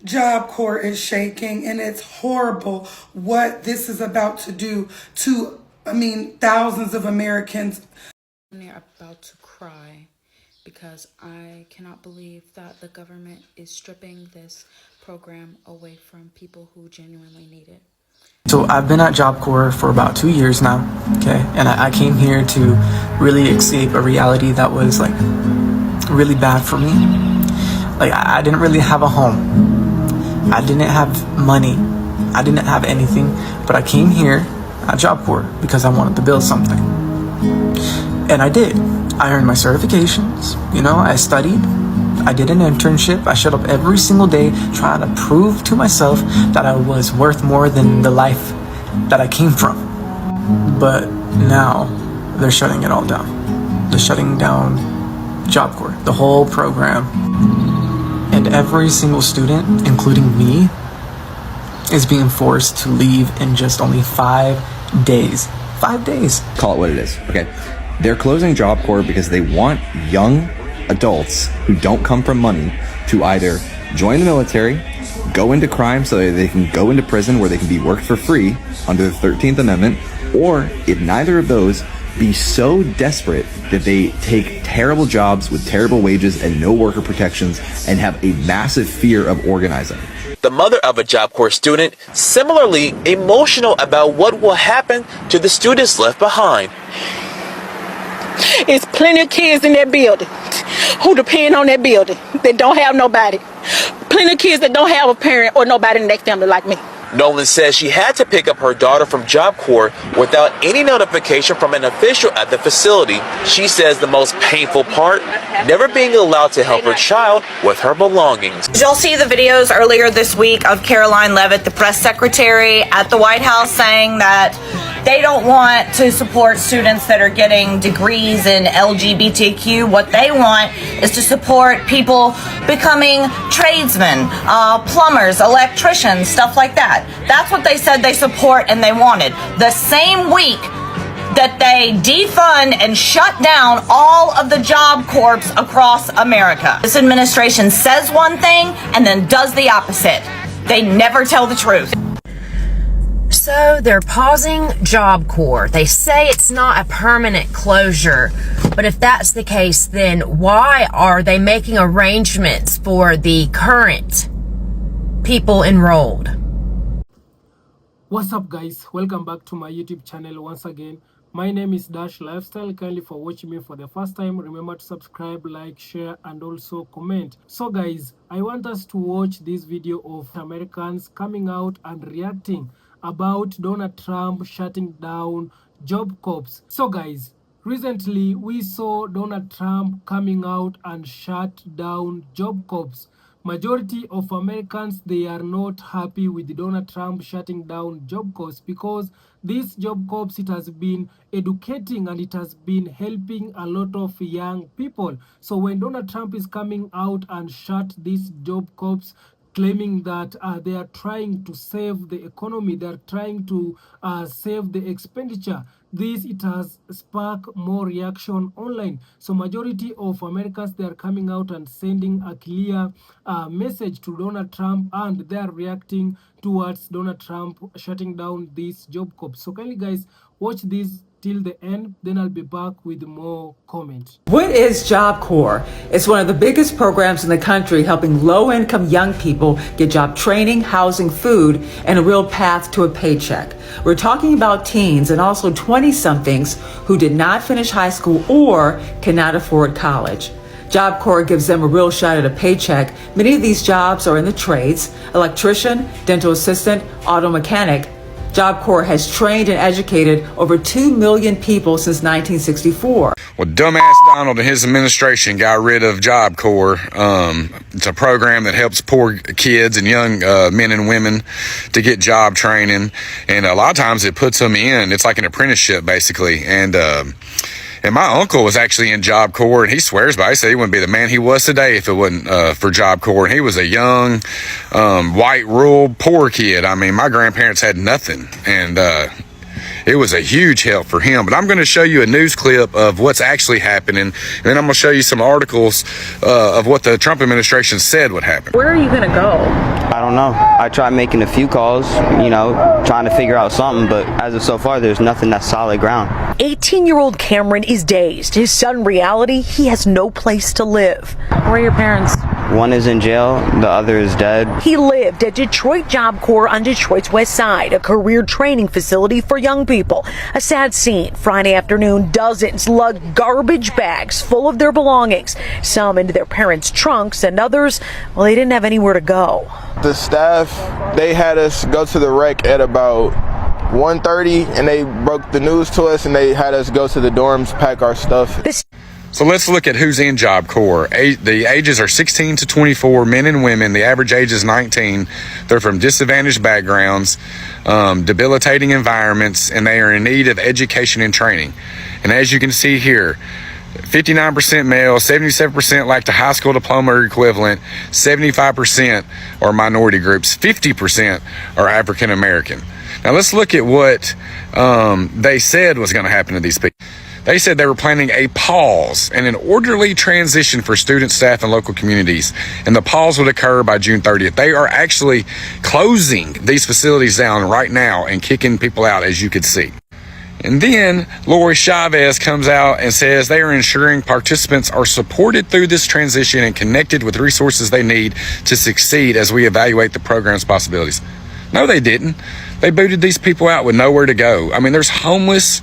Job Corps is shaking, and it's horrible what this is about to do to, thousands of Americans. They're about to cry because I cannot believe that the government is stripping this program away from people who genuinely need it. So I've been at Job Corps for about 2 years now, okay? And I came here to really escape a reality that was like really bad for me. Like I didn't really have a home. I didn't have money. I didn't have anything, but I came here at Job Corps because I wanted to build something. And I did. I earned my certifications, I studied, I did an internship. I showed up every single day trying to prove to myself that I was worth more than the life that I came from. But now they're shutting it all down. They're shutting down Job Corps, the whole program. And every single student, including me, is being forced to leave in just only 5 days. 5 days. Call it what it is, okay? They're closing Job Corps because they want young adults who don't come from money to either join the military, go into crime so that they can go into prison where they can be worked for free under the 13th Amendment, or if neither of those, be so desperate that they take terrible jobs with terrible wages and no worker protections and have a massive fear of organizing. The mother of a Job Corps student similarly emotional about what will happen to the students left behind. It's plenty of kids in that building who depend on that building that don't have nobody. Plenty of kids that don't have a parent or nobody in their family like me. Nolan says she had to pick up her daughter from Job Corps without any notification from an official at the facility. She says the most painful part, never being allowed to help her child with her belongings. Did y'all see the videos earlier this week of Caroline Leavitt, the press secretary at the White House, saying that they don't want to support students that are getting degrees in LGBTQ. What they want is to support people becoming tradesmen, plumbers, electricians, stuff like that. That's what they said they support and they wanted. The same week that they defund and shut down all of the Job Corps across America. This administration says one thing and then does the opposite. They never tell the truth. So they're pausing Job Corps. They say it's not a permanent closure, but if that's the case, then why are they making arrangements for the current people enrolled? What's up, guys? Welcome back to my YouTube channel once again. My name is Dash Lifestyle. Kindly for watching me for the first time, remember to subscribe, like, share, and also comment. So guys, I want us to watch this video of Americans coming out and reacting about Donald Trump shutting down Job Corps. So guys, recently we saw Donald Trump coming out and shut down Job Corps. Majority of Americans, they are not happy with Donald Trump shutting down Job Corps because this Job Corps, it has been educating and it has been helping a lot of young people. So when Donald Trump is coming out and shut this Job Corps, claiming that they are trying to save the economy, they are trying to save the expenditure. It has sparked more reaction online. So majority of Americans, they are coming out and sending a clear message to Donald Trump, and they are reacting towards Donald Trump shutting down this Job Corps. So kindly guys, watch this till the end, then I'll be back with more comments. What is Job Corps? It's one of the biggest programs in the country helping low-income young people get job training, housing, food, and a real path to a paycheck. We're talking about teens and also 20-somethings who did not finish high school or cannot afford college. Job Corps gives them a real shot at a paycheck. Many of these jobs are in the trades: electrician, dental assistant, auto mechanic. Job Corps has trained and educated over 2 million people since 1964. Well, dumbass Donald and his administration got rid of Job Corps. It's a program that helps poor kids and young men and women to get job training. And a lot of times it puts them in, it's like an apprenticeship basically. And my uncle was actually in Job Corps, and he swears by it. He said he wouldn't be the man he was today if it wasn't for Job Corps. And he was a young, white, rural, poor kid. I mean, my grandparents had nothing, and it was a huge help for him. But I'm going to show you a news clip of what's actually happening, and then I'm going to show you some articles of what the Trump administration said would happen. Where are you going to go? I I don't know. I tried making a few calls, trying to figure out something, but as of so far, there's nothing that's solid ground. 18-year-old Cameron is dazed. His sudden reality, he has no place to live. Where are your parents? One is in jail, the other is dead. He lived at Detroit Job Corps on Detroit's west side, a career training facility for young people. A sad scene. Friday afternoon, dozens lugged garbage bags full of their belongings, some into their parents' trunks, and others, well, they didn't have anywhere to go. The staff, they had us go to the wreck at about 1:30, and they broke the news to us, and they had us go to the dorms, pack our stuff. So let's look at who's in Job Corps. The ages are 16 to 24, men and women. The average age is 19. They're from disadvantaged backgrounds, debilitating environments, and they are in need of education and training. And as you can see here, 59% male, 77% lack the high school diploma or equivalent, 75% are minority groups, 50% are African American. Now let's look at what they said was going to happen to these people. They said they were planning a pause and an orderly transition for students, staff, and local communities. And the pause would occur by June 30th. They are actually closing these facilities down right now and kicking people out, as you could see. And then Lori Chavez comes out and says they are ensuring participants are supported through this transition and connected with resources they need to succeed as we evaluate the program's possibilities. No, they didn't. They booted these people out with nowhere to go. I mean, there's homeless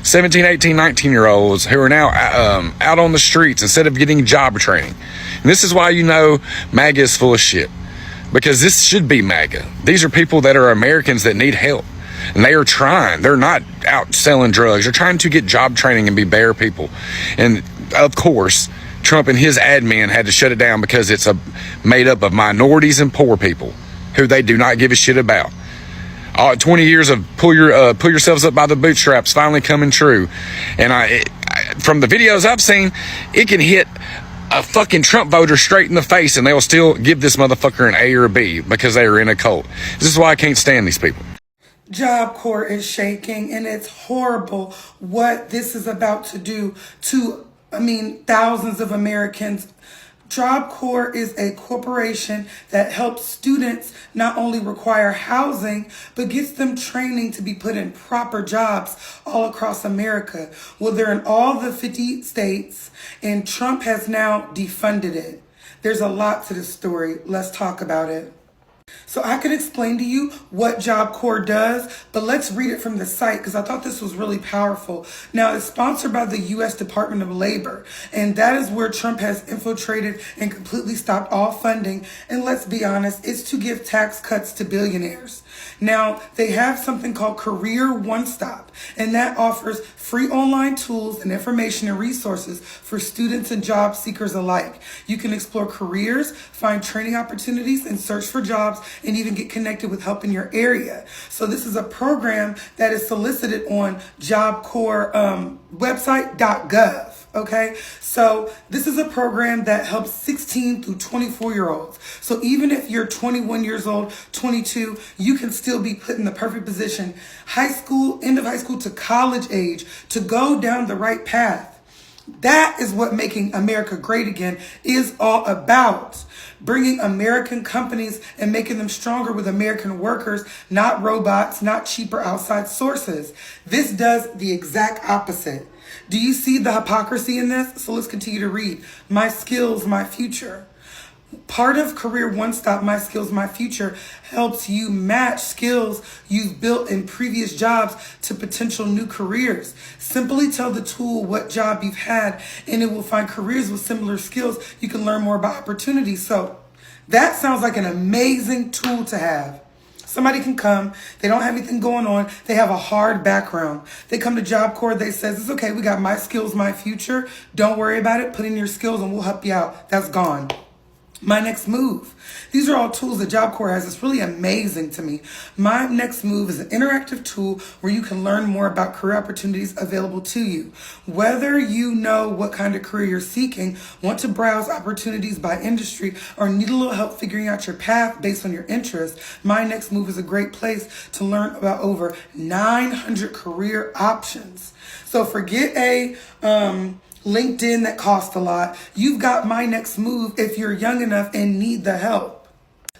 17, 18, 19-year-olds who are now out on the streets instead of getting job training. And this is why MAGA is full of shit. Because this should be MAGA. These are people that are Americans that need help. And they are trying. They're not out selling drugs. They're trying to get job training and be better people. And, of course, Trump and his admin had to shut it down because it's made up of minorities and poor people who they do not give a shit about. 20 years of pull yourselves up by the bootstraps finally coming true. And from the videos I've seen, it can hit a fucking Trump voter straight in the face and they'll still give this motherfucker an A or a B because they are in a cult. This is why I can't stand these people. Job Corps is shaking, and it's horrible what this is about to do to, thousands of Americans. Job Corps is a corporation that helps students not only require housing, but gets them training to be put in proper jobs all across America. Well, they're in all the 50 states, and Trump has now defunded it. There's a lot to this story. Let's talk about it. So I could explain to you what Job Corps does, but let's read it from the site because I thought this was really powerful. Now, it's sponsored by the U.S. Department of Labor, and that is where Trump has infiltrated and completely stopped all funding. And let's be honest, it's to give tax cuts to billionaires. Now, they have something called Career One Stop, and that offers free online tools and information and resources for students and job seekers alike. You can explore careers, find training opportunities, and search for jobs, and even get connected with help in your area. So this is a program that is solicited on Job Corps website.gov. Okay, so this is a program that helps 16 through 24-year-olds. So even if you're 21 years old, 22, you can still be put in the perfect position, high school, end of high school to college age, to go down the right path. That is what making America great again is all about. Bringing American companies and making them stronger with American workers, not robots, not cheaper outside sources. This does the exact opposite. Do you see the hypocrisy in this? So let's continue to read. My skills, my future. Part of Career One Stop, My Skills, My Future, helps you match skills you've built in previous jobs to potential new careers. Simply tell the tool what job you've had, and it will find careers with similar skills. You can learn more about opportunities. So that sounds like an amazing tool to have. Somebody can come, they don't have anything going on, they have a hard background. They come to Job Corps, they says, it's okay, we got My Skills, My Future. Don't worry about it, put in your skills and we'll help you out. That's gone. My Next Move. These are all tools that Job Corps has. It's really amazing to me. My Next Move is an interactive tool where you can learn more about career opportunities available to you. Whether you know what kind of career you're seeking, want to browse opportunities by industry, or need a little help figuring out your path based on your interests, My Next Move is a great place to learn about over 900 career options. So forget a LinkedIn that costs a lot. You've got My Next Move if you're young enough and need the help.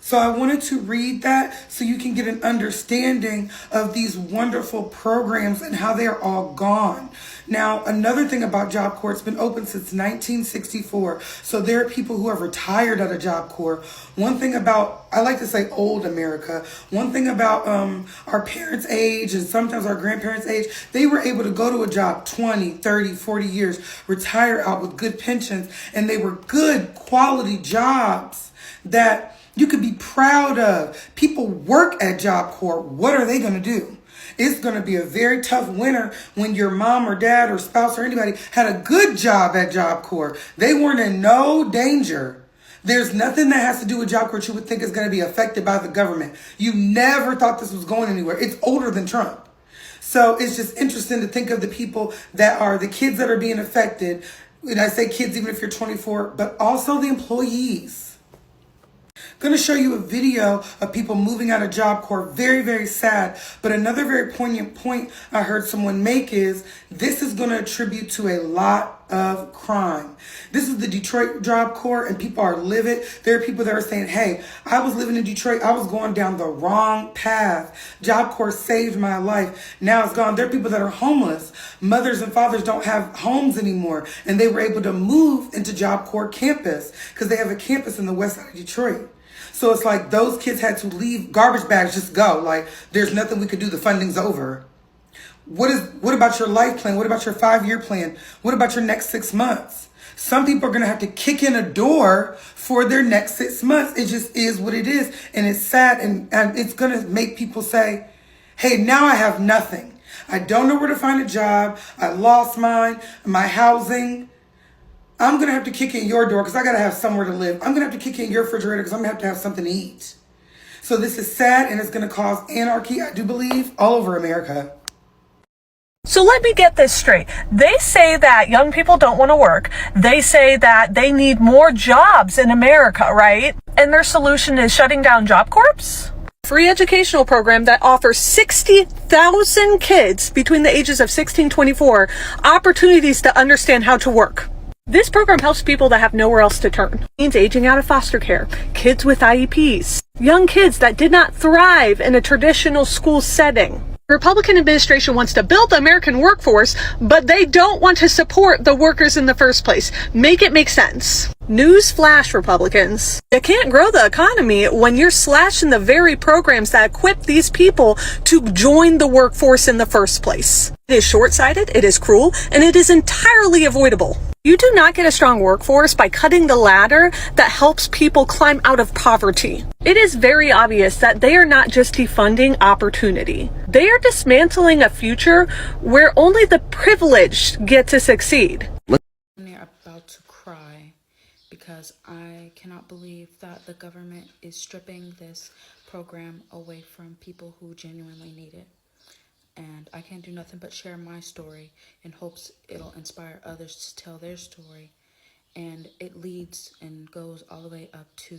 So I wanted to read that so you can get an understanding of these wonderful programs and how they are all gone. Now, another thing about Job Corps, it's been open since 1964. So there are people who have retired out of Job Corps. One thing about, I like to say old America, one thing about our parents' age and sometimes our grandparents' age, they were able to go to a job 20, 30, 40 years, retire out with good pensions, and they were good quality jobs that you could be proud of. People work at Job Corps. What are they going to do? It's going to be a very tough winter when your mom or dad or spouse or anybody had a good job at Job Corps. They weren't in no danger. There's nothing that has to do with Job Corps you would think is going to be affected by the government. You never thought this was going anywhere. It's older than Trump. So it's just interesting to think of the people that are the kids that are being affected. And I say kids even if you're 24, but also the employees. Going to show you a video of people moving out of Job Corps. Very, very sad. But another very poignant point I heard someone make is this is going to attribute to a lot of crime. This is the Detroit Job Corps and people are livid. There are people that are saying, hey, I was living in Detroit. I was going down the wrong path. Job Corps saved my life. Now it's gone. There are people that are homeless. Mothers and fathers don't have homes anymore. And they were able to move into Job Corps campus because they have a campus in the west side of Detroit. So it's like those kids had to leave, garbage bags just go. Like there's nothing we could do. The funding's over. What about your life plan? What about your 5-year plan? What about your next 6 months? Some people are going to have to kick in a door for their next 6 months. It just is what it is. And it's sad. And it's going to make people say, hey, now I have nothing. I don't know where to find a job. I lost mine, my housing. I'm going to have to kick in your door because I got to have somewhere to live. I'm going to have to kick in your refrigerator because I'm going to have something to eat. So this is sad and it's going to cause anarchy, I do believe, all over America. So let me get this straight. They say that young people don't want to work. They say that they need more jobs in America, right? And their solution is shutting down Job Corps? Free educational program that offers 60,000 kids between the ages of 16 and 24 opportunities to understand how to work. This program helps people that have nowhere else to turn. It means aging out of foster care, kids with IEPs, young kids that did not thrive in a traditional school setting. The Republican administration wants to build the American workforce, but they don't want to support the workers in the first place. Make it make sense. Newsflash, Republicans. You can't grow the economy when you're slashing the very programs that equip these people to join the workforce in the first place. It is short-sighted, it is cruel, and it is entirely avoidable. You do not get a strong workforce by cutting the ladder that helps people climb out of poverty. It is very obvious that they are not just defunding opportunity. They are dismantling a future where only the privileged get to succeed. I'm about to cry because I cannot believe that the government is stripping this program away from people who genuinely need it. And I can't do nothing but share my story in hopes it'll inspire others to tell their story. And it leads and goes all the way up to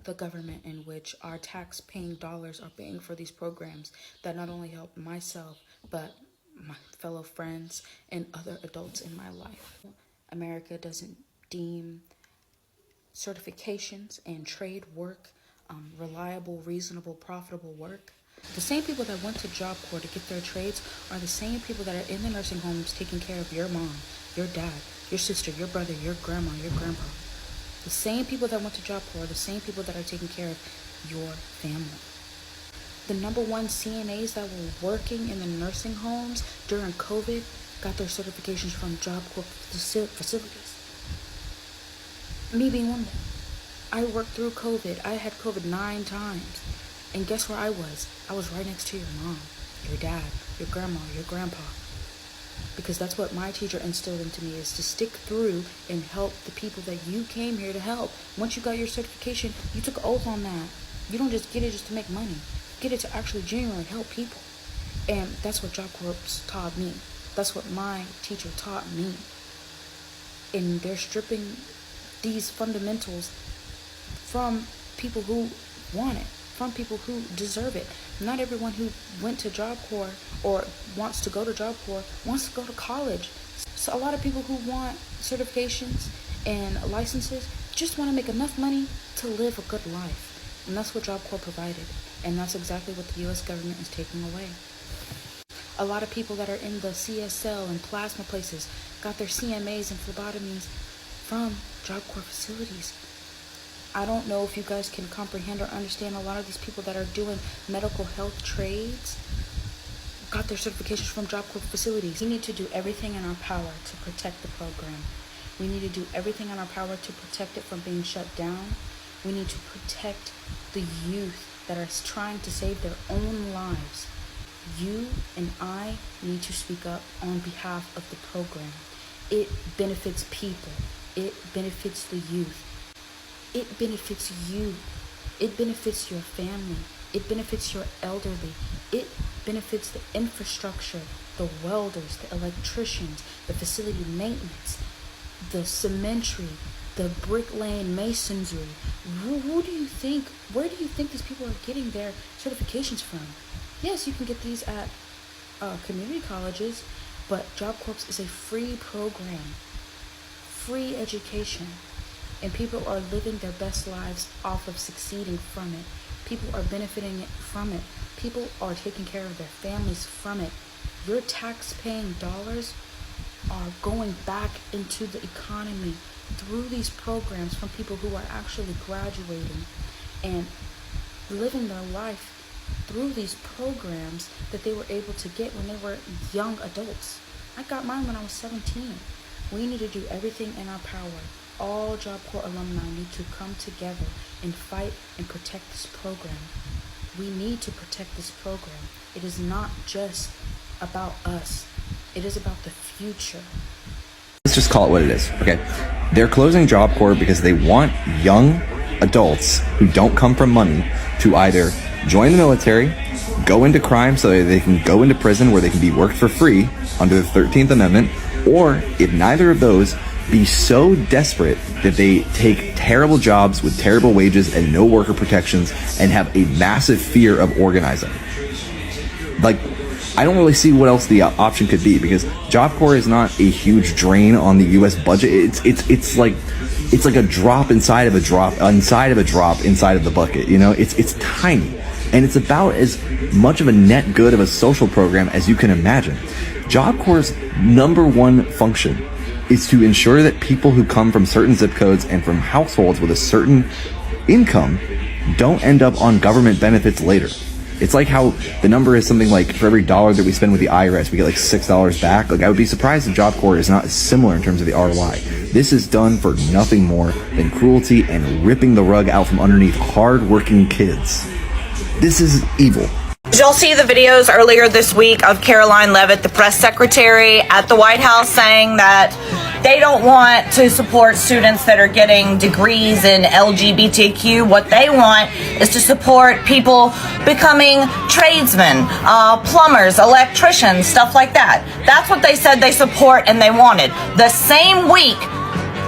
the government in which our tax-paying dollars are paying for these programs that not only help myself, but my fellow friends and other adults in my life. America doesn't deem certifications and trade work reliable, reasonable, profitable work. The same people that went to Job Corps to get their trades are the same people that are in the nursing homes taking care of your mom, your dad, your sister, your brother, your grandma, your grandpa. The same people that went to Job Corps are the same people that are taking care of your family. The #1 CNAs that were working in the nursing homes during COVID got their certifications from Job Corps facilities. Me being one of them. I worked through COVID. I had COVID 9 times. And guess where I was? I was right next to your mom, your dad, your grandma, your grandpa. Because that's what my teacher instilled into me, is to stick through and help the people that you came here to help. Once you got your certification, you took an oath on that. You don't just get it just to make money. Get it to actually genuinely help people. And that's what Job Corps taught me. That's what my teacher taught me. And they're stripping these fundamentals from people who want it, from people who deserve it. Not everyone who went to Job Corps or wants to go to Job Corps wants to go to college. So a lot of people who want certifications and licenses just want to make enough money to live a good life. And that's what Job Corps provided. And that's exactly what the U.S. government is taking away. A lot of people that are in the CSL and plasma places got their CMAs and phlebotomies from Job Corps facilities. I don't know if you guys can comprehend or understand, a lot of these people that are doing medical health trades got their certifications from Job Corps facilities. We need to do everything in our power to protect the program. We need to do everything in our power to protect it from being shut down. We need to protect the youth that are trying to save their own lives. You and I need to speak up on behalf of the program. It benefits people. It benefits the youth. It benefits you. It benefits your family. It benefits your elderly. It benefits the infrastructure, the welders, the electricians, the facility maintenance, the cemetery, the bricklaying masonry. Where do you think these people are getting their certifications from? Yes, you can get these at community colleges, but Job Corps is a free program, free education, and people are living their best lives off of succeeding from it. People are benefiting from it. People are taking care of their families from it. Your tax-paying dollars are going back into the economy through these programs from people who are actually graduating and living their life through these programs that they were able to get when they were young adults. I got mine when I was 17. We need to do everything in our power. All Job Corps alumni need to come together and fight and protect this program. We need to protect this program. It is not just about us. It is about the future. Let's just call it what it is, okay? They're closing Job Corps because they want young adults who don't come from money to either join the military, go into crime so that they can go into prison where they can be worked for free under the 13th Amendment, or if neither of those, be so desperate that they take terrible jobs with terrible wages and no worker protections and have a massive fear of organizing. Like, I don't really see what else the option could be, because Job Corps is not a huge drain on the U.S. budget. It's like a drop inside of a drop inside of a drop inside of the bucket. You know, it's tiny, and it's about as much of a net good of a social program as you can imagine. Job Corps' number one function is to ensure that people who come from certain zip codes and from households with a certain income don't end up on government benefits later. It's like how the number is something like, for every dollar that we spend with the IRS, we get like $6 back. Like, I would be surprised if Job Corps is not similar in terms of the ROI. This is done for nothing more than cruelty and ripping the rug out from underneath hard-working kids. This is evil. Did y'all see the videos earlier this week of Caroline Leavitt, the press secretary at the White House, saying that they don't want to support students that are getting degrees in LGBTQ. What they want is to support people becoming tradesmen, plumbers, electricians, stuff like that. That's what they said they support and they wanted. The same week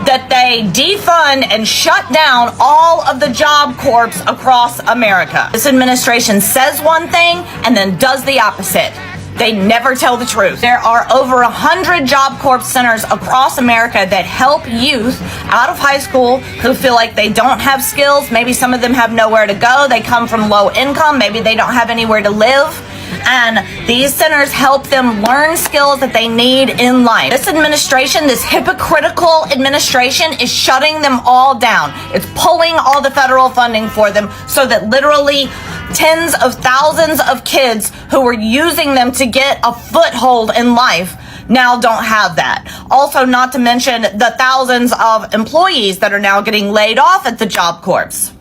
that they defund and shut down all of the Job Corps across America. This administration says one thing and then does the opposite. They never tell the truth. There are over 100 Job Corps centers across America that help youth out of high school who feel like they don't have skills. Maybe some of them have nowhere to go. They come from low income. Maybe they don't have anywhere to live. And these centers help them learn skills that they need in life. This administration, this hypocritical administration, is shutting them all down. It's pulling all the federal funding for them so that literally tens of thousands of kids who were using them to get a foothold in life now don't have that. Also, not to mention the thousands of employees that are now getting laid off at the Job Corps.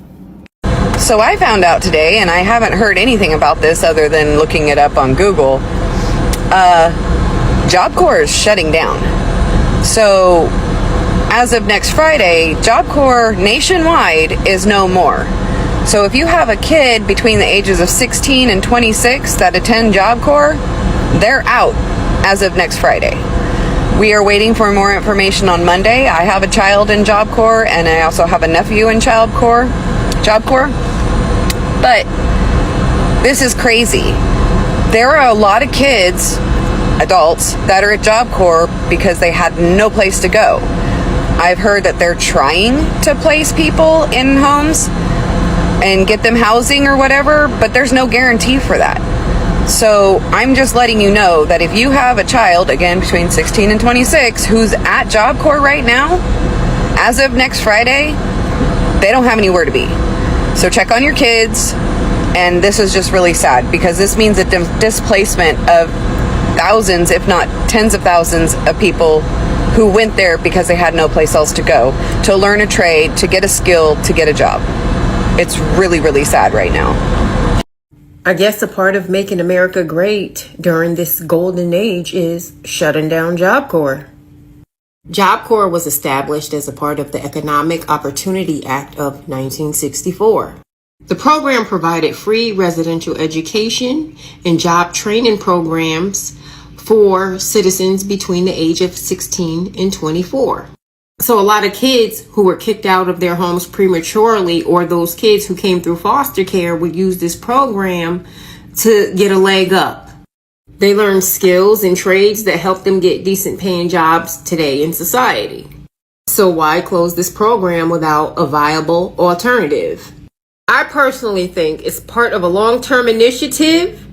So I found out today, and I haven't heard anything about this other than looking it up on Google, Job Corps is shutting down. So as of next Friday, Job Corps nationwide is no more. So if you have a kid between the ages of 16 and 26 that attend Job Corps, they're out as of next Friday. We are waiting for more information on Monday. I have a child in Job Corps, and I also have a nephew in Job Corps. But this is crazy. There are a lot of kids, adults, that are at Job Corps because they had no place to go. I've heard that they're trying to place people in homes, and get them housing or whatever, but there's no guarantee for that. So I'm just letting you know that if you have a child, again, between 16 and 26, who's at Job Corps right now, as of next Friday, they don't have anywhere to be. So check on your kids. And this is just really sad because this means a displacement of thousands, if not tens of thousands of people who went there because they had no place else to go, to learn a trade, to get a skill, to get a job. It's really, really sad right now. I guess a part of making America great during this golden age is shutting down Job Corps. Job Corps was established as a part of the Economic Opportunity Act of 1964. The program provided free residential education and job training programs for citizens between the age of 16 and 24. So a lot of kids who were kicked out of their homes prematurely, or those kids who came through foster care, would use this program to get a leg up. They learned skills and trades that help them get decent paying jobs today in society. So why close this program without a viable alternative? I personally think it's part of a long-term initiative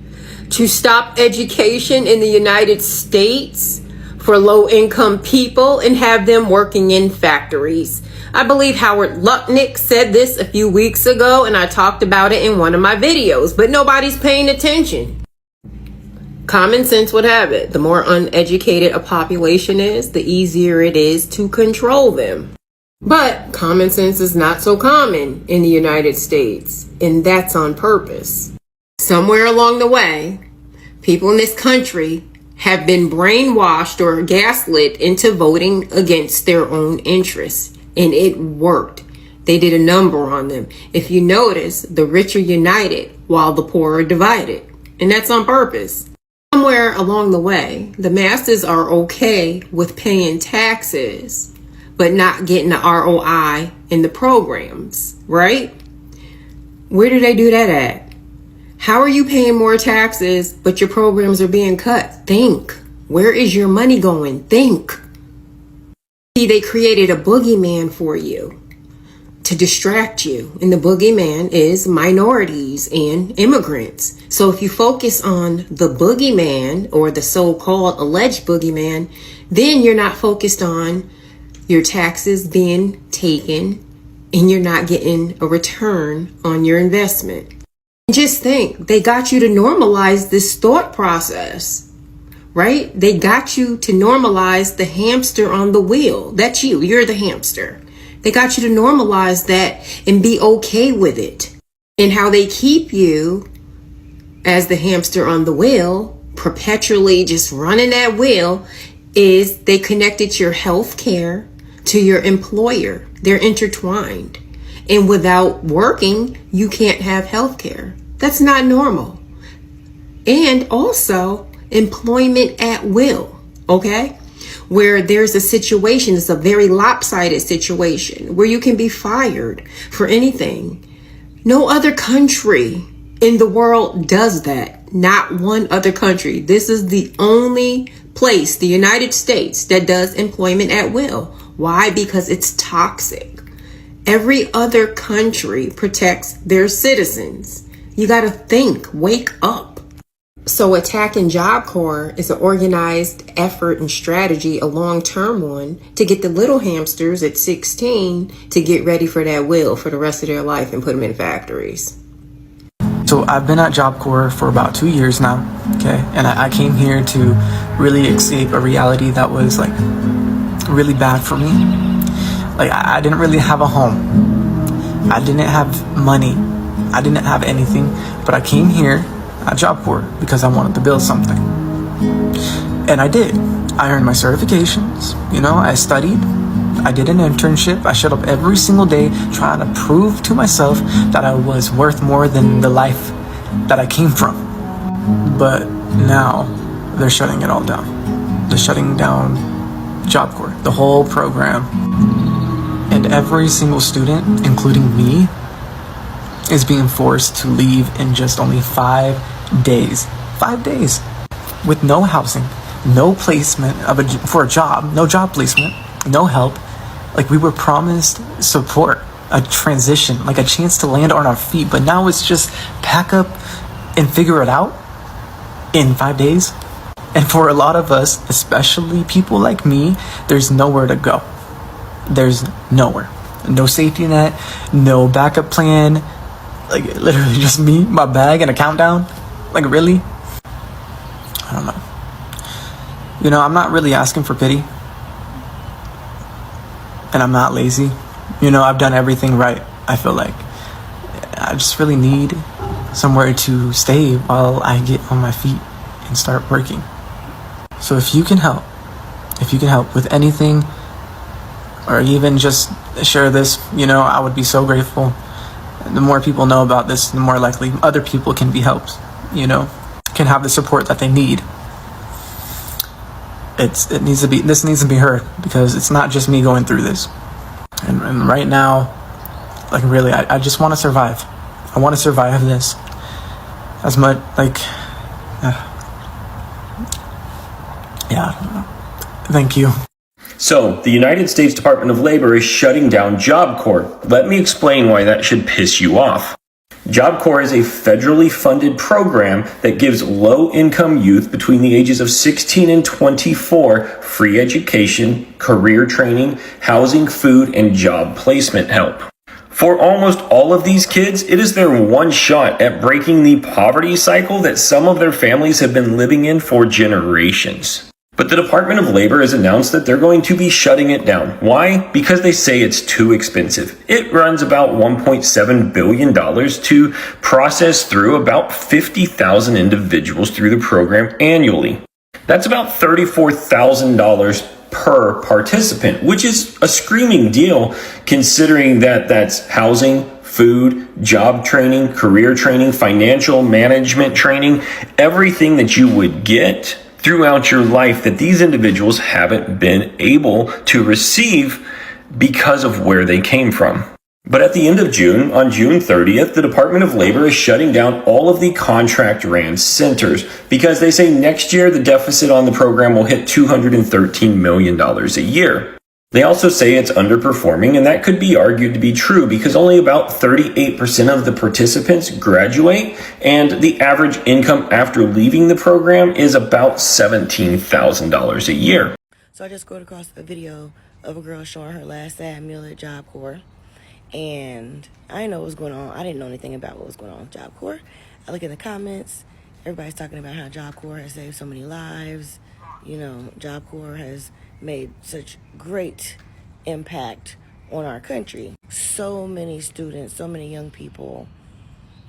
to stop education in the United States for low-income people and have them working in factories. I believe Howard Lutnick said this a few weeks ago, and I talked about it in one of my videos, but nobody's paying attention. Common sense would have it. The more uneducated a population is, the easier it is to control them. But common sense is not so common in the United States, and that's on purpose. Somewhere along the way, people in this country have been brainwashed or gaslit into voting against their own interests, and it worked. They did a number on them. If you notice, the rich are united while the poor are divided, and that's on purpose. Somewhere along the way, the masses are okay with paying taxes, but not getting the ROI in the programs, right? Where do they do that at? How are you paying more taxes, but your programs are being cut? Think. Where is your money going? Think. See, they created a boogeyman for you to distract you. And the boogeyman is minorities and immigrants. So if you focus on the boogeyman, or the so-called alleged boogeyman, then you're not focused on your taxes being taken, and you're not getting a return on your investment. Just think, they got you to normalize this thought process, right? They got you to normalize the hamster on the wheel. That's you. You're the hamster. They got you to normalize that and be okay with it. And how they keep you as the hamster on the wheel, perpetually just running that wheel, is they connected your health care to your employer. They're intertwined. And without working, you can't have health care. That's not normal. And also employment at will, okay? Where there's a situation, it's a very lopsided situation where you can be fired for anything. No other country in the world does that. Not one other country. This is the only place, the United States, that does employment at will. Why? Because it's toxic. Every other country protects their citizens. You got to think, wake up. So attacking Job Corps is an organized effort and strategy, a long-term one, to get the little hamsters at 16 to get ready for that wheel for the rest of their life and put them in factories. So I've been at Job Corps for about 2 years now, okay? And I came here to really escape a reality that was like really bad for me. Like I didn't really have a home. I didn't have money. I didn't have anything, but I came here at Job Corps because I wanted to build something. And I did. I earned my certifications, I studied, I did an internship. I showed up every single day trying to prove to myself that I was worth more than the life that I came from. But now they're shutting it all down. They're shutting down Job Corps, the whole program. And every single student, including me, is being forced to leave in just only 5 days. 5 days. With no housing, no placement for a job, no job placement, no help. Like we were promised support. a transition, like a chance to land on our feet. But now it's just pack up and figure it out in 5 days. And for a lot of us, especially people like me, there's nowhere to go. There's nowhere. No safety net, no backup plan. Like literally just me, my bag, and a countdown. Like really? I don't know. You know, I'm not really asking for pity. And I'm not lazy. You know, I've done everything right, I feel like. I just really need somewhere to stay while I get on my feet and start working. So if you can help with anything, or even just share this, you know, I would be so grateful. The more people know about this, the more likely other people can be helped, you know, can have the support that they need. This needs to be heard, because it's not just me going through this. And right now, like really, I just want to survive. I want to survive this as much, like, yeah, I don't know. Thank you. So, the United States Department of Labor is shutting down Job Corps. Let me explain why that should piss you off. Job Corps is a federally funded program that gives low-income youth between the ages of 16 and 24 free education, career training, housing, food, and job placement help. For almost all of these kids, it is their one shot at breaking the poverty cycle that some of their families have been living in for generations. But the Department of Labor has announced that they're going to be shutting it down. Why? Because they say it's too expensive. It runs about $1.7 billion to process through about 50,000 individuals through the program annually. That's about $34,000 per participant, which is a screaming deal considering that that's housing, food, job training, career training, financial management training, everything that you would get throughout your life that these individuals haven't been able to receive because of where they came from. But at the end of June, on June 30th, the Department of Labor is shutting down all of the contract ran centers because they say next year the deficit on the program will hit $213 million a year. They also say it's underperforming, and that could be argued to be true because only about 38% of the participants graduate, and the average income after leaving the program is about $17,000 a year. So I just scrolled across a video of a girl showing her last sad meal at Job Corps, and I didn't know what was going on. I didn't know anything about what was going on with Job Corps. I look in the comments, everybody's talking about how Job Corps has saved so many lives. You know, Job Corps has made such great impact on our country. So many students, so many young people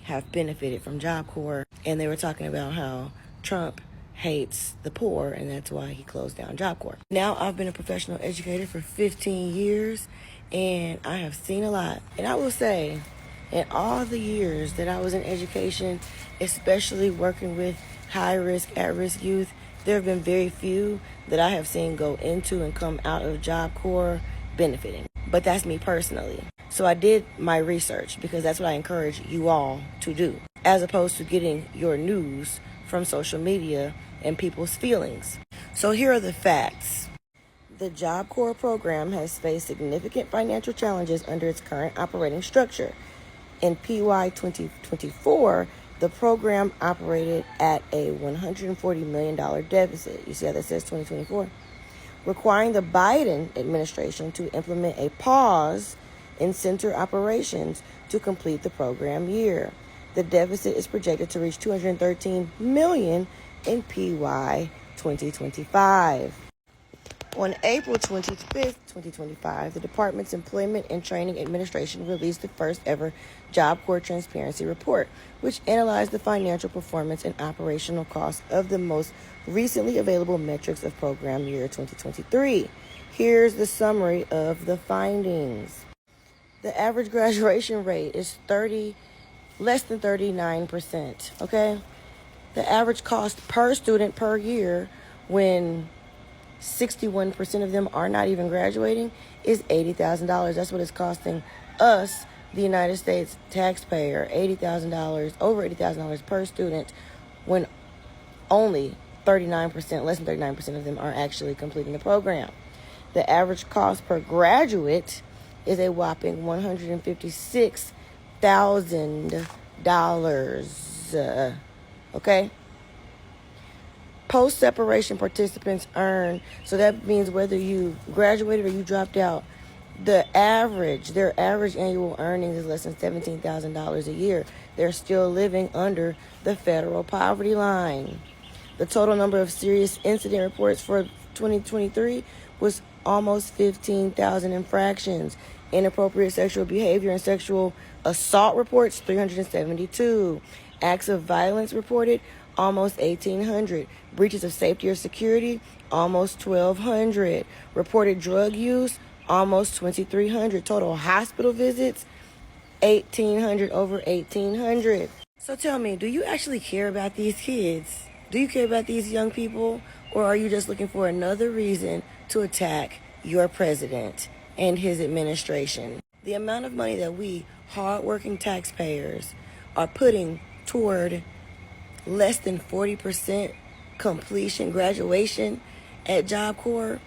have benefited from Job Corps, and they were talking about how Trump hates the poor, and that's why he closed down Job Corps. Now, I've been a professional educator for 15 years, and I have seen a lot. And I will say, in all the years that I was in education, especially working with high-risk, at-risk youth, there have been very few that I have seen go into and come out of Job Corps benefiting. But that's me personally. So I did my research because that's what I encourage you all to do, as opposed to getting your news from social media and people's feelings. So here are the facts. The Job Corps program has faced significant financial challenges under its current operating structure. In PY 2024, the program operated at a $140 million deficit. You see how that says 2024? Requiring the Biden administration to implement a pause in center operations to complete the program year. The deficit is projected to reach $213 million in PY 2025. On April 25th, 2025, the Department's Employment and Training Administration released the first ever Job Corps Transparency Report, which analyzed the financial performance and operational costs of the most recently available metrics of program year 2023. Here's the summary of the findings. The average graduation rate is less than 39%, okay? The average cost per student per year, when 61% of them are not even graduating, is $80,000. That's what it's costing us, the United States taxpayer, $80,000, over $80,000 per student, when only 39%, less than 39% of them are actually completing the program. The average cost per graduate is a whopping $156,000. Okay? Post-separation participants earn, so that means whether you graduated or you dropped out, their average annual earnings is less than $17,000 a year. They're still living under the federal poverty line. The total number of serious incident reports for 2023 was almost 15,000 infractions. Inappropriate sexual behavior and sexual assault reports, 372. Acts of violence reported, almost 1,800. Breaches of safety or security, almost 1,200. Reported drug use, almost 2,300. Total hospital visits, 1,800, over 1,800. So tell me, do you actually care about these kids? Do you care about these young people? Or are you just looking for another reason to attack your president and his administration? The amount of money that we, hardworking taxpayers, are putting toward less than 40% completion, graduation at Job Corps,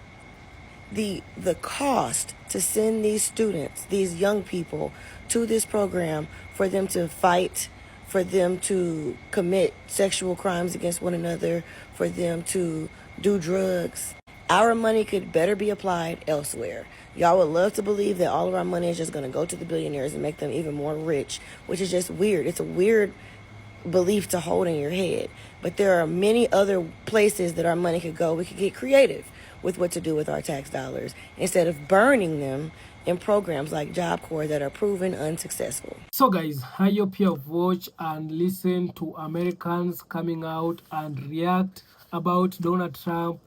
the cost to send these students, these young people, to this program for them to fight, for them to commit sexual crimes against one another, for them to do drugs. Our money could better be applied elsewhere. Y'all would love to believe that all of our money is just going to go to the billionaires and make them even more rich, which is just weird. It's a weird belief to hold in your head. But there are many other places that our money could go. We could get creative with what to do with our tax dollars instead of burning them in programs like Job Corps that are proven unsuccessful. So guys, I hope you have watched and listened to Americans coming out and react about Donald Trump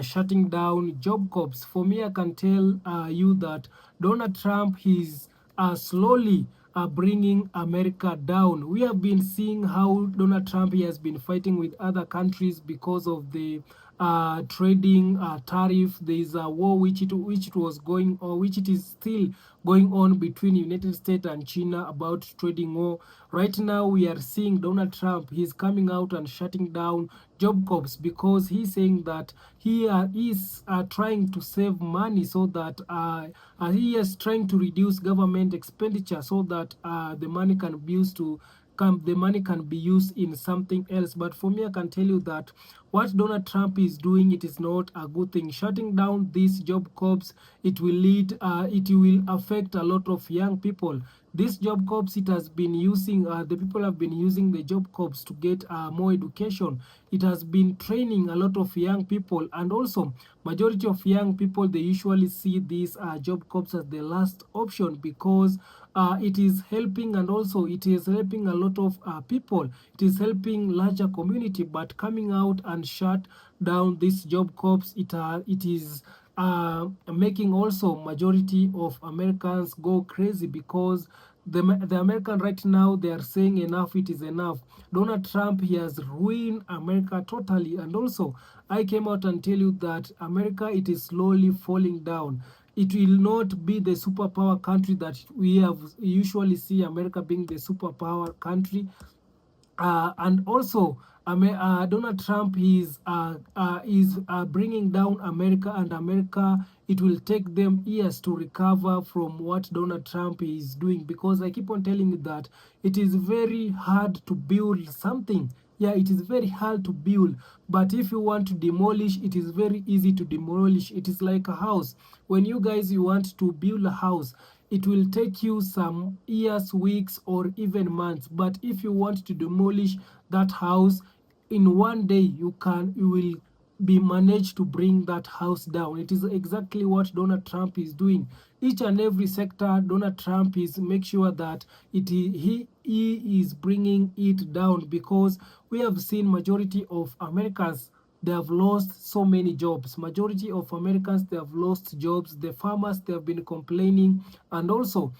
shutting down job corps. For me, I can tell you that Donald Trump is slowly bringing America down. We have been seeing how Donald Trump has been fighting with other countries because of the trading tariff. There is a war which it was going, or which it is still going on, between United States and China about trading war. Right now we are seeing Donald Trump, he's coming out and shutting down job corps because he's saying that he is trying to save money, so that he is trying to reduce government expenditure, so that the money can be used to the money can be used in something else. But for me, I can tell you that what Donald Trump is doing, it is not a good thing. Shutting down these job corps, it will affect a lot of young people. This job corps, it has been using, the people have been using the job corps to get more education. It has been training a lot of young people, and also majority of young people, they usually see these job corps as the last option, because it is helping, and also it is helping a lot of people. It is helping larger community. But coming out and shut down this job corps, it is making also majority of Americans go crazy, because the American right now, they are saying enough, it is enough. Donald Trump, he has ruined America totally. And also I came out and tell you that America, it is slowly falling down. It will not be the superpower country that we have usually see America being the superpower country. And also Donald Trump is bringing down America, and America, it will take them years to recover from what Donald Trump is doing, because I keep on telling you that it is very hard to build something. Yeah, it is very hard to build, but if you want to demolish, it is very easy to demolish. It is like a house. When you want to build a house, it will take you some years, weeks, or even months. But if you want to demolish that house in one day, you will be managed to bring that house down. It is exactly what Donald Trump is doing. Each and every sector, Donald Trump is make sure that he is bringing it down, because we have seen majority of Americans, they have lost so many jobs. Majority of Americans, they have lost jobs. The farmers, they have been complaining. And also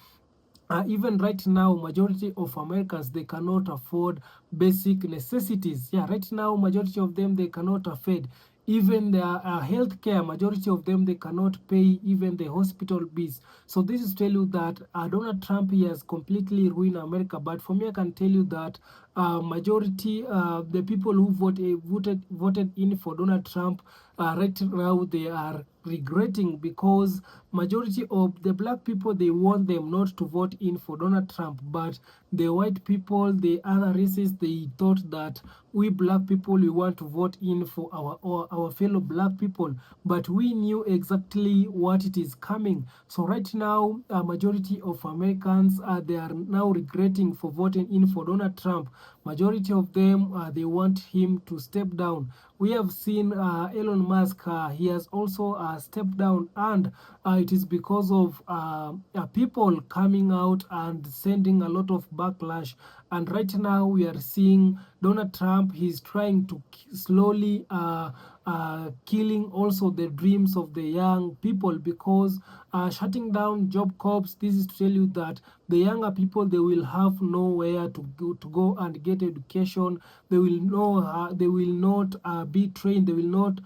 even right now, majority of Americans, they cannot afford basic necessities. Yeah, right now, majority of them, they cannot afford even their health care. Majority of them, they cannot pay even the hospital bills. So this is tell you that Donald Trump, he has completely ruined America. But for me, I can tell you that majority, the people who voted in for Donald Trump, right now they are regretting, because majority of the black people, they want them not to vote in for Donald Trump, but the white people, the other races, they thought that we black people, we want to vote in for our fellow black people, but we knew exactly what it is coming. So right now, a majority of Americans, they are now regretting for voting in for Donald Trump. Majority of them, they want him to step down. We have seen Elon Musk, he has also stepped down, and it is because of people coming out and sending a lot of backlash. And right now we are seeing Donald Trump, he's trying to slowly killing also the dreams of the young people, because shutting down job corps, this is to tell you that the younger people, they will have nowhere to go and get education. They will they will not be trained. They will not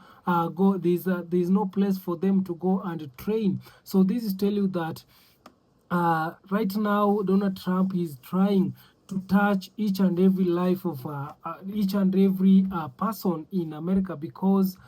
go. There's no place for them to go and train. So this is tell you that right now Donald Trump is trying to touch each and every life of each and every person in America, because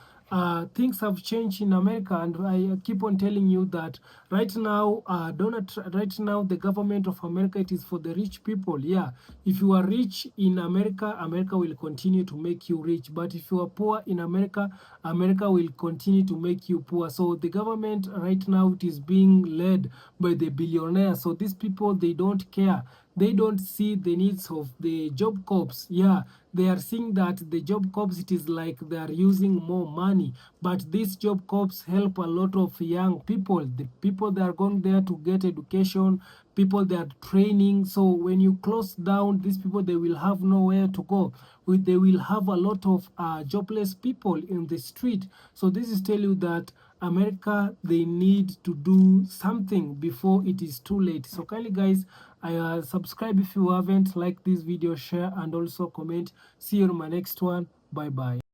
things have changed in America. And I keep on telling you that right now, right now, the government of America, it is for the rich people. Yeah, if you are rich in America, America will continue to make you rich. But if you are poor in America, America will continue to make you poor. So the government right now, it is being led by the billionaires. So these people, they don't care. They don't see the needs of the job corps. Yeah, they are seeing that the job corps, it is like they are using more money, but these job corps help a lot of young people, the people that are going there to get education, people that are training. So when you close down these people, they will have nowhere to go. They will have a lot of jobless people in the street. So this is tell you that America, they need to do something before it is too late. So kindly guys, subscribe if you haven't, like this video, share, and also comment. See you in my next one. Bye bye.